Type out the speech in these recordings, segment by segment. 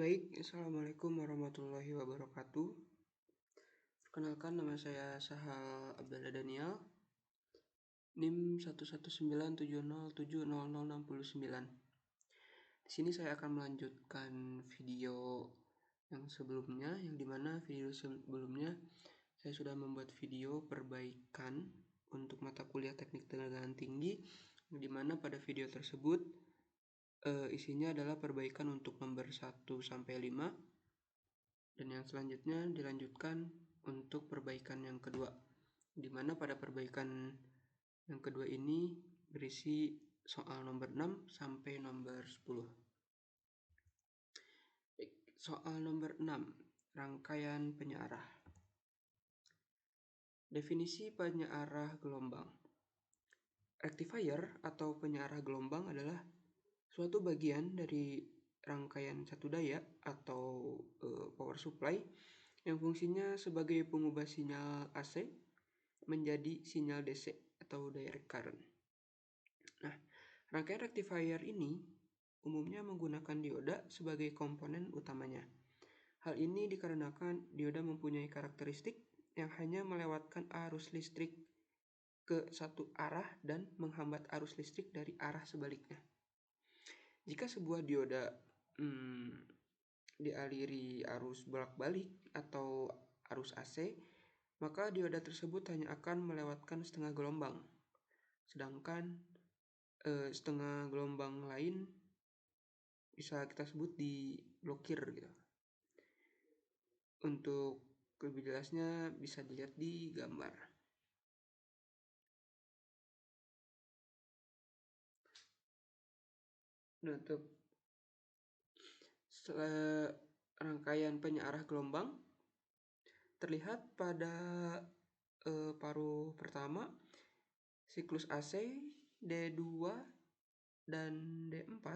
Baik, Assalamualaikum warahmatullahi wabarakatuh. Perkenalkan, nama saya Sahal Abdallah Daniel, NIM 11970700069. Di sini saya akan melanjutkan video yang sebelumnya, yang dimana video sebelumnya saya sudah membuat video perbaikan untuk mata kuliah teknik tenagaan tinggi, yang dimana pada video tersebut isinya adalah perbaikan untuk nomor 1 sampai 5. Dan yang selanjutnya dilanjutkan untuk perbaikan yang kedua, di mana pada perbaikan yang kedua ini berisi soal nomor 6 sampai nomor 10. Soal nomor 6, rangkaian penyearah. Definisi penyearah gelombang. Rectifier atau penyearah gelombang adalah suatu bagian dari rangkaian satu daya atau power supply yang fungsinya sebagai pengubah sinyal AC menjadi sinyal DC atau direct current. Nah, rangkaian rectifier ini umumnya menggunakan dioda sebagai komponen utamanya. Hal ini dikarenakan dioda mempunyai karakteristik yang hanya melewatkan arus listrik ke satu arah dan menghambat arus listrik dari arah sebaliknya. Jika sebuah dioda dialiri arus bolak-balik atau arus AC, maka dioda tersebut hanya akan melewatkan setengah gelombang, sedangkan setengah gelombang lain bisa kita sebut diblokir gitu. Untuk lebih jelasnya bisa dilihat di gambar. Untuk rangkaian penyearah gelombang terlihat pada paruh pertama, siklus AC D2 dan D4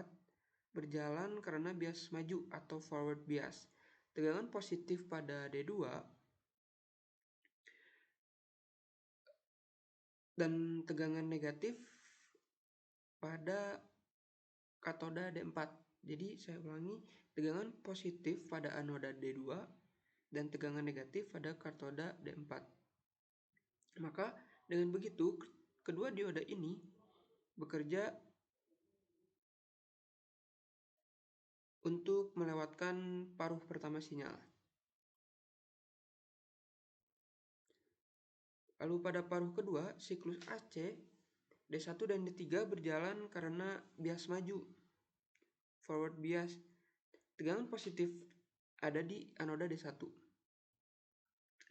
berjalan karena bias maju atau forward bias. Tegangan positif pada D2 dan tegangan negatif pada katoda D4. Jadi saya ulangi, tegangan positif pada anoda D2 dan tegangan negatif pada katoda D4. Maka dengan begitu kedua dioda ini bekerja untuk melewatkan paruh pertama sinyal. Lalu pada paruh kedua, siklus AC D1 dan D3 berjalan karena bias maju, forward bias. Tegangan positif ada di anoda D1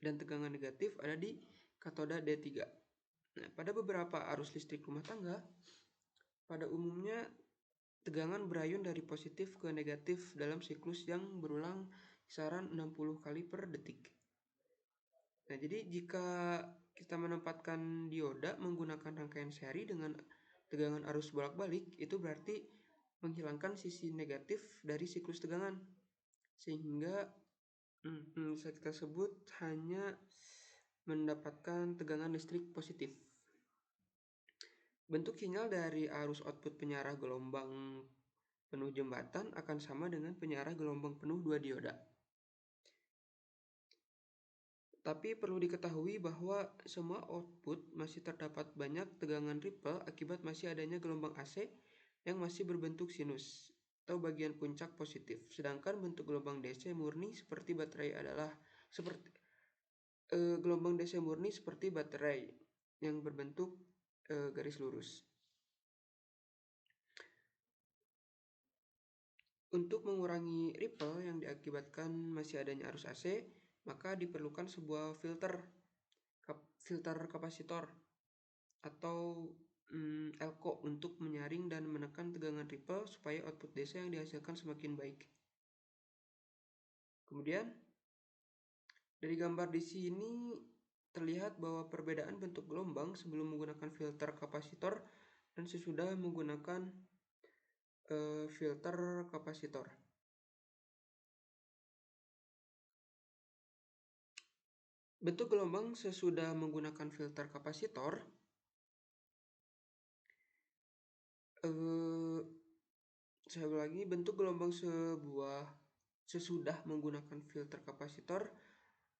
dan tegangan negatif ada di katoda D3. Nah, pada beberapa arus listrik rumah tangga, pada umumnya tegangan berayun dari positif ke negatif dalam siklus yang berulang kisaran 60 kali per detik. Nah, jadi jika kita menempatkan dioda menggunakan rangkaian seri dengan tegangan arus bolak-balik, itu berarti menghilangkan sisi negatif dari siklus tegangan, sehingga bisa kita sebut hanya mendapatkan tegangan listrik positif. Bentuk sinyal dari arus output penyearah gelombang penuh jembatan akan sama dengan penyearah gelombang penuh dua dioda. Tapi perlu diketahui bahwa semua output masih terdapat banyak tegangan ripple akibat masih adanya gelombang AC yang masih berbentuk sinus atau bagian puncak positif. Sedangkan bentuk gelombang DC murni seperti baterai adalah gelombang DC murni seperti baterai yang berbentuk garis lurus. Untuk mengurangi ripple yang diakibatkan masih adanya arus AC, maka diperlukan sebuah filter kapasitor atau elko untuk menyaring dan menekan tegangan ripple supaya output DC yang dihasilkan semakin baik. Kemudian dari gambar di sini terlihat bahwa perbedaan bentuk gelombang sebelum menggunakan filter kapasitor dan sesudah menggunakan filter kapasitor. Bentuk gelombang sesudah menggunakan filter kapasitor saya ulangi, bentuk gelombang sebuah sesudah menggunakan filter kapasitor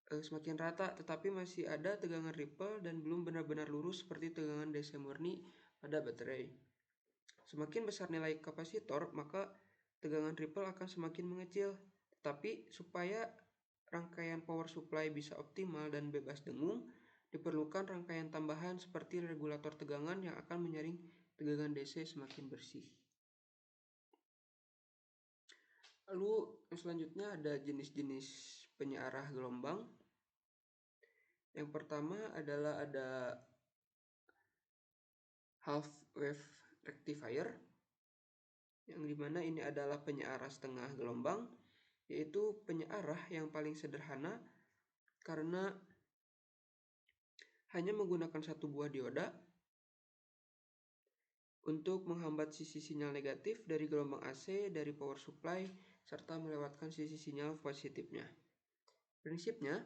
semakin rata, tetapi masih ada tegangan ripple dan belum benar-benar lurus seperti tegangan DC murni pada baterai. Semakin besar nilai kapasitor, maka tegangan ripple akan semakin mengecil. Tetapi supaya rangkaian power supply bisa optimal dan bebas dengung, diperlukan rangkaian tambahan seperti regulator tegangan yang akan menyaring tegangan DC semakin bersih. Lalu selanjutnya ada jenis-jenis penyearah gelombang. Yang pertama adalah ada half wave rectifier, yang dimana ini adalah penyearah setengah gelombang, yaitu penyearah yang paling sederhana karena hanya menggunakan satu buah dioda untuk menghambat sisi sinyal negatif dari gelombang AC dari power supply serta melewatkan sisi sinyal positifnya. Prinsipnya,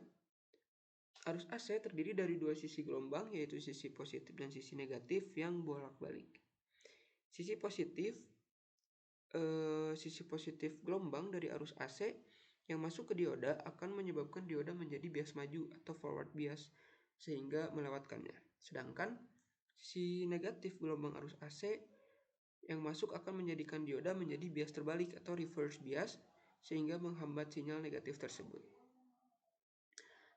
arus AC terdiri dari dua sisi gelombang, yaitu sisi positif dan sisi negatif yang bolak-balik. Sisi positif gelombang dari arus AC yang masuk ke dioda akan menyebabkan dioda menjadi bias maju atau forward bias sehingga melewatkannya. Sedangkan sisi negatif gelombang arus AC yang masuk akan menjadikan dioda menjadi bias terbalik atau reverse bias sehingga menghambat sinyal negatif tersebut.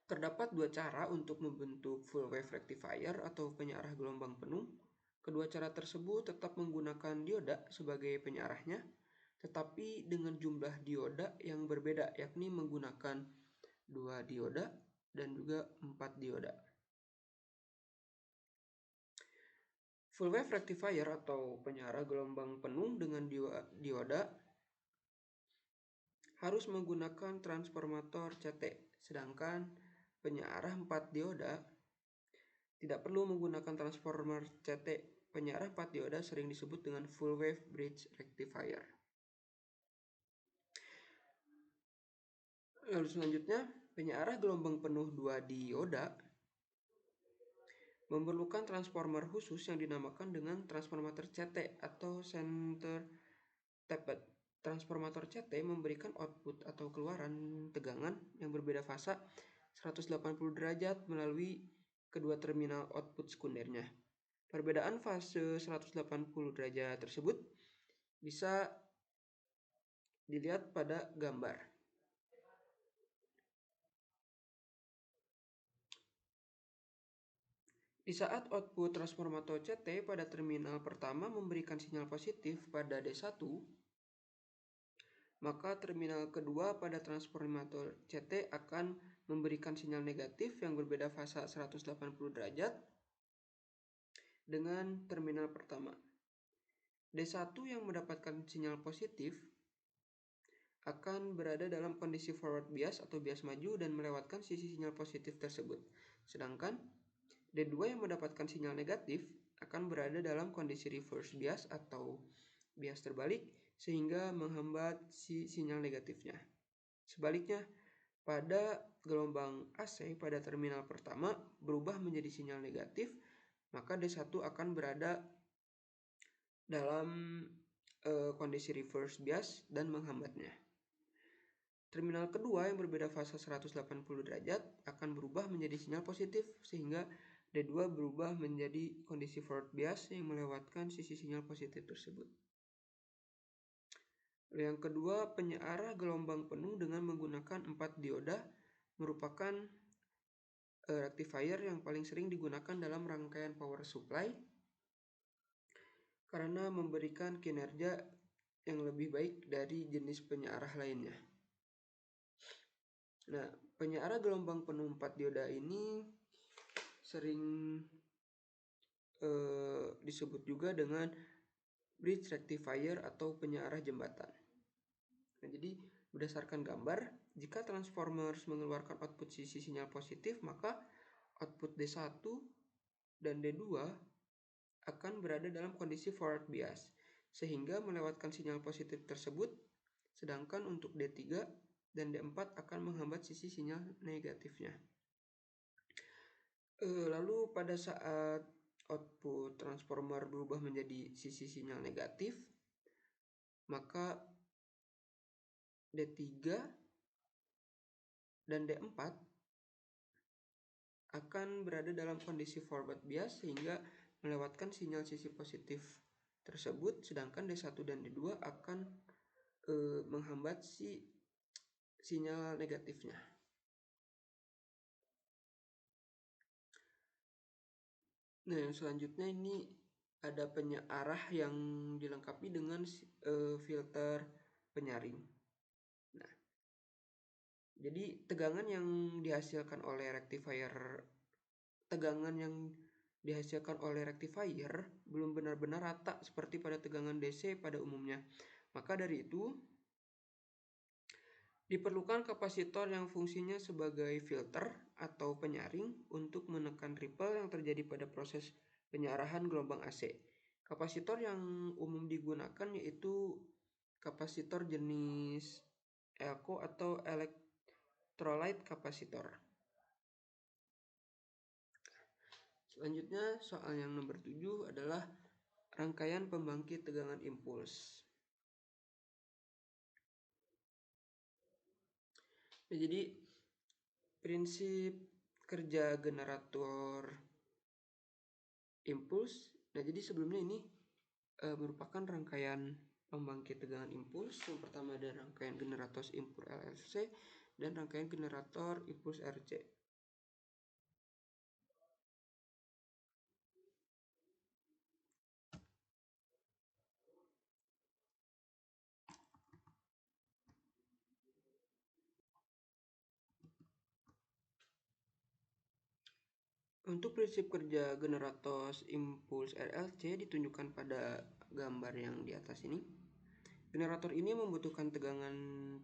Terdapat dua cara untuk membentuk full wave rectifier atau penyearah gelombang penuh. Kedua cara tersebut tetap menggunakan dioda sebagai penyearahnya, tetapi dengan jumlah dioda yang berbeda, yakni menggunakan 2 dioda dan juga 4 dioda. Full wave rectifier atau penyearah gelombang penuh dengan dioda harus menggunakan transformator CT, sedangkan penyearah 4 dioda tidak perlu menggunakan transformer CT. Penyearah 4 dioda sering disebut dengan full wave bridge rectifier. Lalu selanjutnya, penyearah gelombang penuh 2 dioda memerlukan transformer khusus yang dinamakan dengan transformator CT atau center tapped. Transformator CT memberikan output atau keluaran tegangan yang berbeda fasa 180 derajat melalui kedua terminal output sekundernya. Perbedaan fase 180 derajat tersebut bisa dilihat pada gambar. Di saat output transformator CT pada terminal pertama memberikan sinyal positif pada D1, maka terminal kedua pada transformator CT akan memberikan sinyal negatif yang berbeda fasa 180 derajat dengan terminal pertama. D1 yang mendapatkan sinyal positif akan berada dalam kondisi forward bias atau bias maju dan melewatkan sisi sinyal positif tersebut. Sedangkan D2 yang mendapatkan sinyal negatif akan berada dalam kondisi reverse bias atau bias terbalik sehingga menghambat si sinyal negatifnya. Sebaliknya, pada gelombang AC pada terminal pertama berubah menjadi sinyal negatif, maka D1 akan berada dalam kondisi reverse bias dan menghambatnya. Terminal kedua yang berbeda fasa 180 derajat akan berubah menjadi sinyal positif sehingga D2 berubah menjadi kondisi forward bias yang melewatkan sisi sinyal positif tersebut. Yang kedua, penyearah gelombang penuh dengan menggunakan 4 dioda merupakan rectifier yang paling sering digunakan dalam rangkaian power supply karena memberikan kinerja yang lebih baik dari jenis penyearah lainnya. Nah, penyearah gelombang penuh 4 dioda ini sering disebut juga dengan bridge rectifier atau penyearah jembatan. Nah, jadi berdasarkan gambar, jika transformer mengeluarkan output sisi sinyal positif, maka output D1 dan D2 akan berada dalam kondisi forward bias, sehingga melewatkan sinyal positif tersebut, sedangkan untuk D3 dan D4 akan menghambat sisi sinyal negatifnya. Lalu pada saat output transformer berubah menjadi sisi sinyal negatif, maka D3 dan D4 akan berada dalam kondisi forward bias sehingga melewatkan sinyal sisi positif tersebut, sedangkan D1 dan D2 akan menghambat sinyal negatifnya. Nah, yang selanjutnya ini ada penyearah yang dilengkapi dengan filter penyaring. Nah, jadi tegangan yang dihasilkan oleh rectifier belum benar-benar rata seperti pada tegangan DC pada umumnya. Maka dari itu, diperlukan kapasitor yang fungsinya sebagai filter atau penyaring untuk menekan ripple yang terjadi pada proses penyarahan gelombang AC. Kapasitor yang umum digunakan yaitu kapasitor jenis ELCO atau electrolyte kapasitor. Selanjutnya, soal yang nomor 7 adalah rangkaian pembangkit tegangan impuls. Nah, jadi prinsip kerja generator impuls. Nah, jadi sebelumnya ini merupakan rangkaian pembangkit tegangan impuls. Yang pertama ada rangkaian generator impuls LLC dan rangkaian generator impuls RC. Untuk prinsip kerja generator impuls RLC ditunjukkan pada gambar yang di atas ini. Generator ini membutuhkan tegangan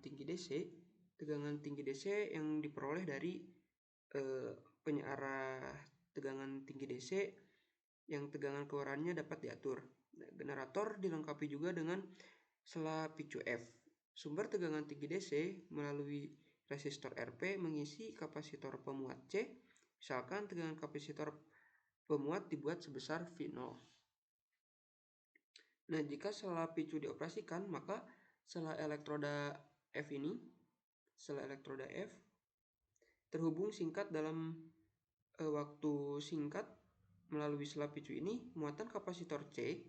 tinggi DC. Tegangan tinggi DC yang diperoleh dari penyearah tegangan tinggi DC yang tegangan keluarannya dapat diatur. Nah, generator dilengkapi juga dengan sela picu F. Sumber tegangan tinggi DC melalui resistor RP mengisi kapasitor pemuat C. Misalkan tegangan kapasitor pemuat dibuat sebesar V0. Nah, jika sela picu dioperasikan, maka sela elektroda F terhubung singkat dalam waktu singkat melalui sela picu ini. Muatan kapasitor C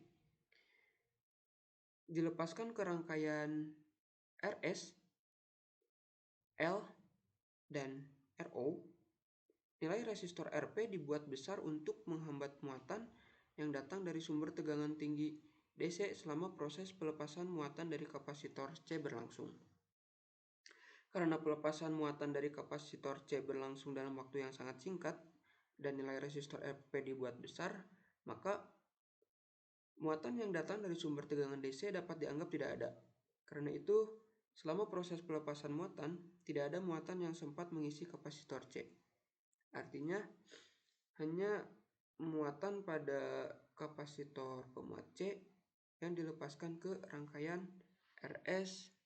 dilepaskan ke rangkaian RS, L, dan RO. Nilai resistor RP dibuat besar untuk menghambat muatan yang datang dari sumber tegangan tinggi DC selama proses pelepasan muatan dari kapasitor C berlangsung. Karena pelepasan muatan dari kapasitor C berlangsung dalam waktu yang sangat singkat dan nilai resistor RP dibuat besar, maka muatan yang datang dari sumber tegangan DC dapat dianggap tidak ada. Karena itu, selama proses pelepasan muatan, tidak ada muatan yang sempat mengisi kapasitor C. Artinya, hanya muatan pada kapasitor pemuat C yang dilepaskan ke rangkaian RS,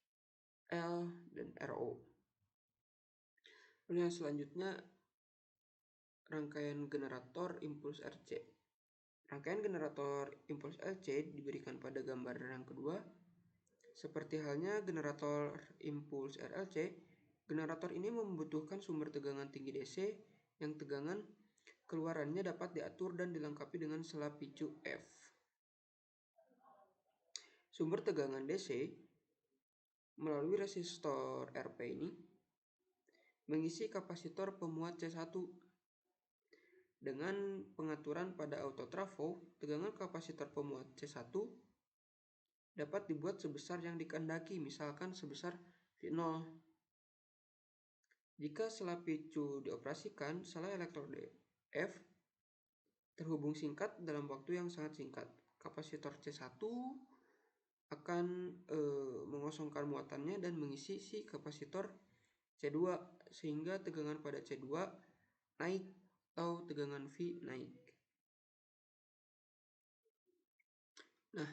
L, dan RO. Lalu yang selanjutnya, rangkaian generator impuls RC. Rangkaian generator impuls RC diberikan pada gambar yang kedua. Seperti halnya generator impuls RLC, generator ini membutuhkan sumber tegangan tinggi DC yang tegangan keluarannya dapat diatur dan dilengkapi dengan sela picu F. Sumber tegangan DC melalui resistor RP ini mengisi kapasitor pemuat C1. Dengan pengaturan pada autotrafo, tegangan kapasitor pemuat C1 dapat dibuat sebesar yang dikehendaki, misalkan sebesar V0. Jika sela picu dioperasikan, sela elektroda F terhubung singkat dalam waktu yang sangat singkat. Kapasitor C1 akan mengosongkan muatannya dan mengisi si kapasitor C2 sehingga tegangan pada C2 naik atau tegangan V naik. Nah,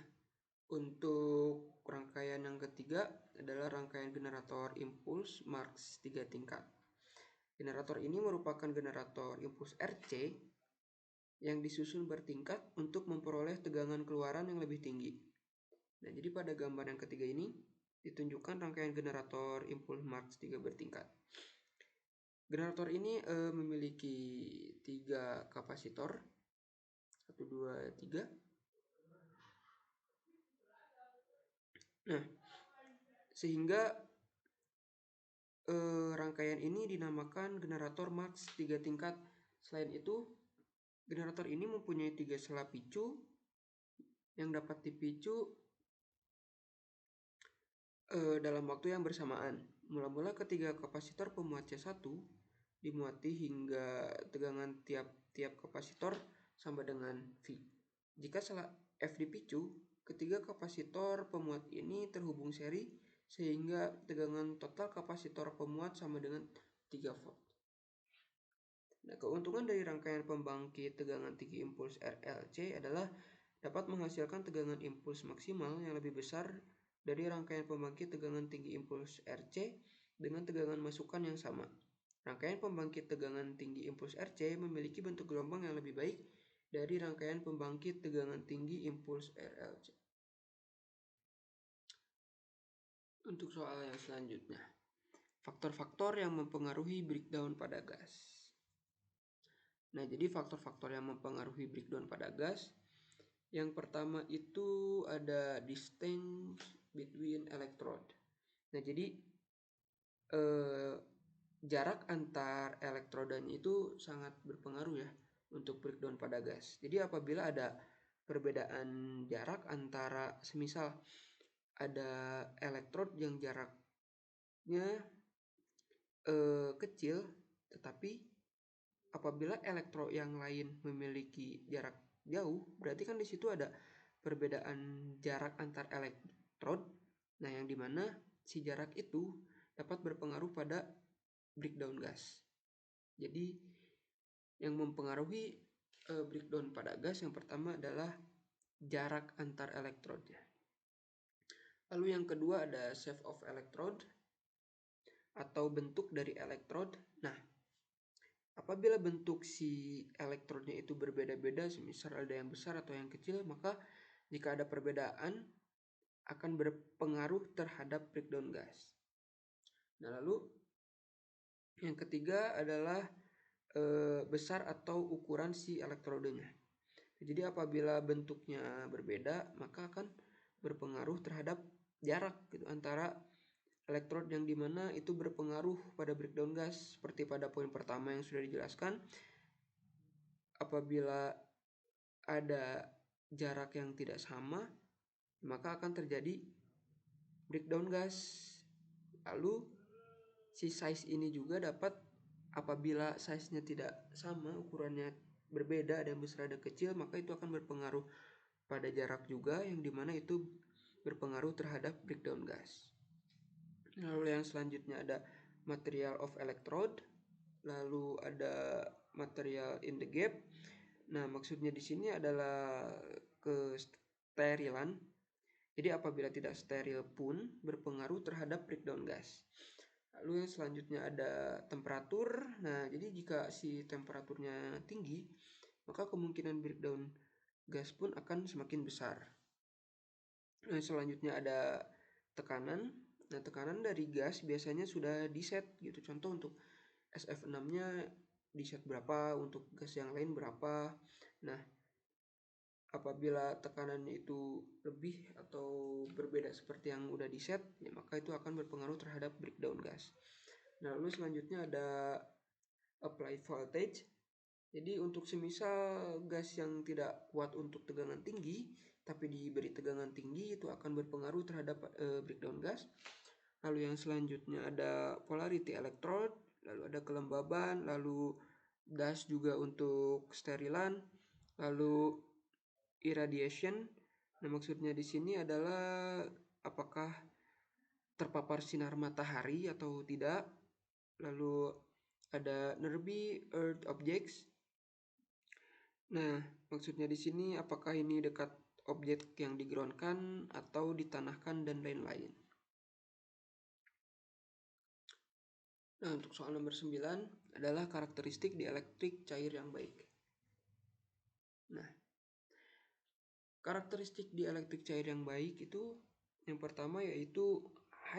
untuk rangkaian yang ketiga adalah rangkaian generator impuls Marx 3 tingkat. Generator ini merupakan generator impuls RC yang disusun bertingkat untuk memperoleh tegangan keluaran yang lebih tinggi. Nah, jadi pada gambar yang ketiga ini, ditunjukkan rangkaian generator impuls Marx 3 bertingkat. Generator ini memiliki 3 kapasitor, 1, 2, 3. Nah, sehingga rangkaian ini dinamakan generator Marx 3 tingkat. Selain itu, generator ini mempunyai 3 sela picu yang dapat dipicu dalam waktu yang bersamaan. Mula-mula ketiga kapasitor pemuat C1 dimuati hingga tegangan tiap-tiap kapasitor sama dengan V. Jika sela F dipicu, ketiga kapasitor pemuat ini terhubung seri sehingga tegangan total kapasitor pemuat sama dengan 3 volt. Nah, keuntungan dari rangkaian pembangkit tegangan tinggi impuls RLC adalah dapat menghasilkan tegangan impuls maksimal yang lebih besar dari rangkaian pembangkit tegangan tinggi impuls RC dengan tegangan masukan yang sama. Rangkaian pembangkit tegangan tinggi impuls RC memiliki bentuk gelombang yang lebih baik dari rangkaian pembangkit tegangan tinggi impuls RLC. Untuk soal yang selanjutnya, faktor-faktor yang mempengaruhi breakdown pada gas. Nah, jadi faktor-faktor yang mempengaruhi breakdown pada gas, yang pertama itu ada distance between electrode. Nah, jadi jarak antar elektrodanya itu sangat berpengaruh ya untuk breakdown pada gas. Jadi apabila ada perbedaan jarak antara, semisal ada elektrod yang jaraknya kecil, tetapi apabila elektrod yang lain memiliki jarak jauh, berarti kan di situ ada perbedaan jarak antar elektrod. Nah, yang dimana si jarak itu dapat berpengaruh pada breakdown gas. Jadi yang mempengaruhi breakdown pada gas yang pertama adalah jarak antar elektrodnya. Lalu yang kedua ada shape of electrode atau bentuk dari elektrod. Nah, apabila bentuk si elektrodnya itu berbeda-beda, semisal ada yang besar atau yang kecil, maka jika ada perbedaan akan berpengaruh terhadap breakdown gas. Nah, lalu yang ketiga adalah besar atau ukuran si elektrodenya. Jadi apabila bentuknya berbeda, maka akan berpengaruh terhadap jarak gitu, antara elektrod yang dimana itu berpengaruh pada breakdown gas. Seperti pada poin pertama yang sudah dijelaskan, apabila ada jarak yang tidak sama, maka akan terjadi breakdown gas. Lalu si size ini juga dapat, apabila size-nya tidak sama, ukurannya berbeda, ada yang besar ada kecil, maka itu akan berpengaruh pada jarak juga, yang dimana itu berpengaruh terhadap breakdown gas. Lalu yang selanjutnya ada material of electrode, lalu ada material in the gap. Nah, maksudnya di sini adalah kesterilan. Jadi apabila tidak steril pun berpengaruh terhadap breakdown gas. Lalu yang selanjutnya ada temperatur. Nah, jadi jika si temperaturnya tinggi, maka kemungkinan breakdown gas pun akan semakin besar. Nah, selanjutnya ada tekanan. Nah, tekanan dari gas biasanya sudah di-set gitu. Contoh untuk SF6-nya di-set berapa, untuk gas yang lain berapa. Nah, apabila tekanannya itu lebih atau berbeda seperti yang udah di-set, ya maka itu akan berpengaruh terhadap breakdown gas. Nah, lalu selanjutnya ada applied voltage. Jadi untuk semisal gas yang tidak kuat untuk tegangan tinggi, tapi diberi tegangan tinggi, itu akan berpengaruh terhadap breakdown gas. Lalu yang selanjutnya ada polarity electrode, lalu ada kelembaban, lalu gas juga untuk sterilan, lalu irradiation. Nah, maksudnya di sini adalah apakah terpapar sinar matahari atau tidak. Lalu ada nearby earth objects. Nah, maksudnya di sini apakah ini dekat objek yang digroundkan atau ditanahkan dan lain-lain. Nah, untuk soal nomor 9 adalah karakteristik dielektrik cair yang baik. Nah, karakteristik dielektrik cair yang baik itu yang pertama yaitu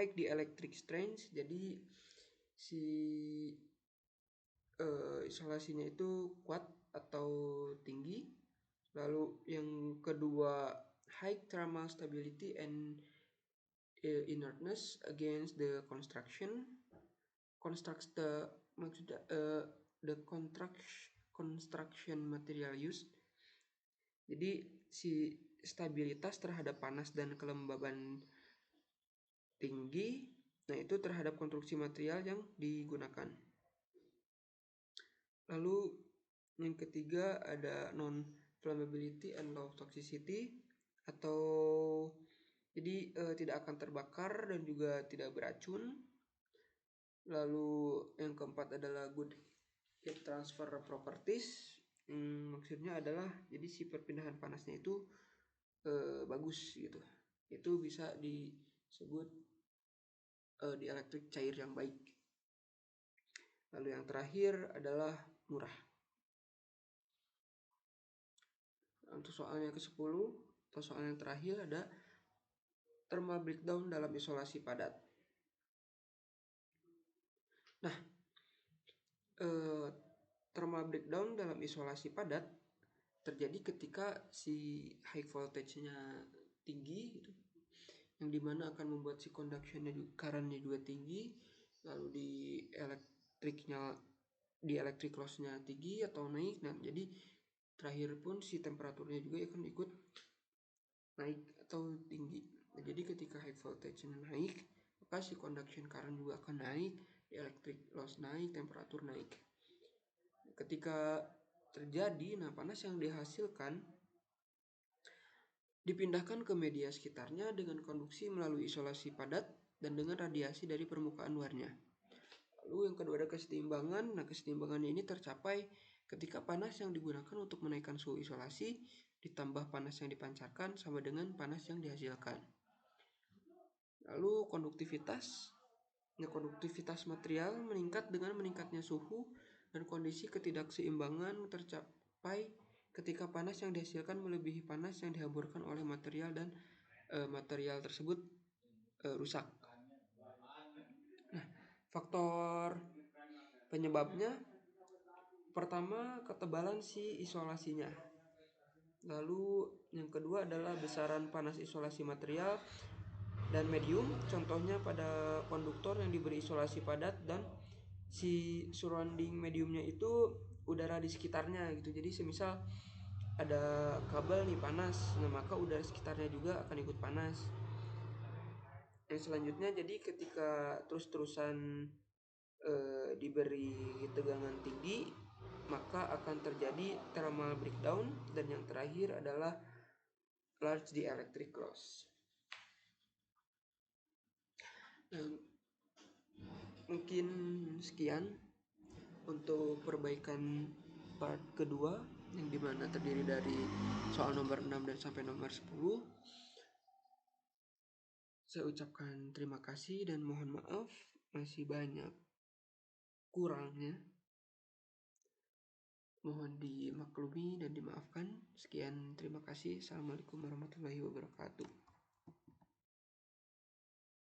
high dielectric strength, jadi si isolasinya itu kuat atau tinggi. Lalu yang kedua, high thermal stability and inertness against the construction. Maksudnya the construction material used. Jadi si stabilitas terhadap panas dan kelembaban tinggi, nah itu terhadap konstruksi material yang digunakan. Lalu yang ketiga ada non flammability and low toxicity, atau jadi tidak akan terbakar dan juga tidak beracun. Lalu yang keempat adalah good heat transfer properties. Maksudnya adalah jadi si perpindahan panasnya itu bagus gitu. Itu bisa disebut dielectric cair yang baik. Lalu yang terakhir adalah murah. Untuk soalnya ke-10 atau soal yang terakhir ada thermal breakdown dalam isolasi padat. Nah, thermal breakdown dalam isolasi padat terjadi ketika si high voltage-nya tinggi gitu, yang dimana akan membuat si conduction-nya current-nya juga tinggi, lalu di electric loss-nya tinggi atau naik. Nah, jadi terakhir pun si temperaturnya juga akan ikut naik atau tinggi. Nah, jadi ketika high voltage-nya naik, maka si conduction current juga akan naik, di electric loss naik, temperatur naik. Ketika terjadi, nah panas yang dihasilkan dipindahkan ke media sekitarnya dengan konduksi melalui isolasi padat dan dengan radiasi dari permukaan luarnya. Lalu yang kedua ada kesetimbangan. Nah, kesetimbangannya ini tercapai ketika panas yang digunakan untuk menaikkan suhu isolasi ditambah panas yang dipancarkan sama dengan panas yang dihasilkan. Lalu konduktivitas. Nah, konduktivitas material meningkat dengan meningkatnya suhu, dan kondisi ketidakseimbangan tercapai ketika panas yang dihasilkan melebihi panas yang dihamburkan oleh material dan material tersebut rusak. Nah, faktor penyebabnya pertama ketebalan si isolasinya. Lalu yang kedua adalah besaran panas isolasi material dan medium, contohnya pada konduktor yang diberi isolasi padat dan si surrounding mediumnya itu udara di sekitarnya gitu. Jadi semisal ada kabel nih panas, nah maka udara sekitarnya juga akan ikut panas. Yang selanjutnya, jadi ketika terus-terusan diberi tegangan tinggi, maka akan terjadi thermal breakdown. Dan yang terakhir adalah large dielectric loss. Nah, mungkin sekian untuk perbaikan part kedua, yang dimana terdiri dari soal nomor 6 dan sampai nomor 10. Saya ucapkan terima kasih dan mohon maaf masih banyak kurangnya. Mohon dimaklumi dan dimaafkan. Sekian, terima kasih. Assalamualaikum warahmatullahi wabarakatuh.